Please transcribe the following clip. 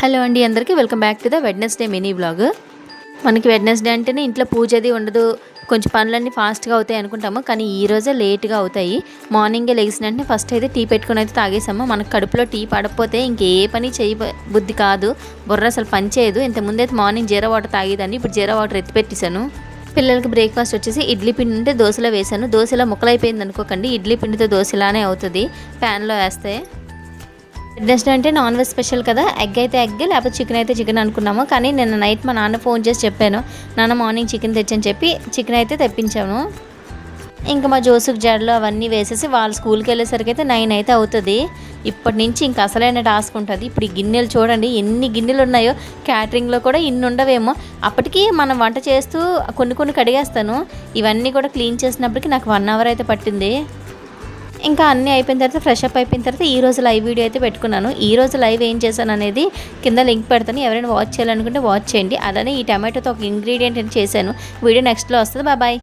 Hello అండి అందరికీ welcome back to the Wednesday mini vlog. మనకి వెడ్నెస్డే అంటేనే ఇంట్లో పూజ అది ఉండదు, కొంచెం పనులన్నీ ఫాస్ట్గా అవుతాయి అనుకుంటాము. కానీ ఈ రోజే లేట్గా అవుతాయి. మార్నింగే లెగిసిన వెంటనే ఫస్ట్ అయితే టీ పెట్టుకుని అయితే తాగేసాము. మనకు కడుపులో టీ పడకపోతే ఇంకే పని చేయ బుద్ధి కాదు, బుర్ర అసలు పని చేయదు. ఇంతకుముందు అయితే మార్నింగ్ జీరా వాటర్ తాగేదాన్ని, ఇప్పుడు జీరా వాటర్ ఎత్తి పెట్టేశాను. పిల్లలకి బ్రేక్ఫాస్ట్ వచ్చేసి ఇడ్లీ పిండి ఉంటే దోశలో వేసాను. దోశలో ముక్కలైపోయింది అనుకోకండి, ఇడ్లీ పిండితో దోశలానే అవుతుంది ప్యాన్లో వేస్తే. వెడ్నెస్డే అంటే నాన్ వెజ్ స్పెషల్ కదా, ఎగ్ అయితే ఎగ్, లేకపోతే చికెన్ అయితే చికెన్ అనుకున్నాము. కానీ నిన్న నైట్ మా నాన్న ఫోన్ చేసి చెప్పాను, నాన్న మార్నింగ్ చికెన్ తెచ్చని చెప్పి చికెన్ అయితే తెప్పించాము. ఇంకా మా జోసుఫ్ జాడలో అవన్నీ వేసేసి వాళ్ళు స్కూల్కి వెళ్ళేసరికి అయితే 9 అయితే అవుతుంది. ఇప్పటి నుంచి ఇంకా అసలైన టాస్క్ ఉంటుంది. ఇప్పుడు ఈ గిన్నెలు చూడండి ఎన్ని గిన్నెలు ఉన్నాయో, క్యాటరింగ్లో కూడా ఇన్ని ఉండవేమో. అప్పటికి మనం వంట చేస్తూ కొన్ని కడిగేస్తాను. ఇవన్నీ కూడా క్లీన్ చేసినప్పటికి నాకు 1 అవర్ అయితే పట్టింది. ఇంకా అన్నీ అయిపోయిన తర్వాత ఫ్రెష్ అప్ అయిపోయిన తర్వాత ఈ రోజు లైవ్ వీడియో అయితే పెట్టుకున్నాను. ఈ రోజు లైవ్ ఏం చేశాను అనేది కింద లింక్ పెడతాను, ఎవరైనా వాచ్ చేయాలనుకుంటే వాచ్ చేయండి. అలానే ఈ టమాటోతో ఒక ఇంగ్రీడియంట్ చేశాను. వీడియో నెక్స్ట్లో వస్తుంది. బాయ్.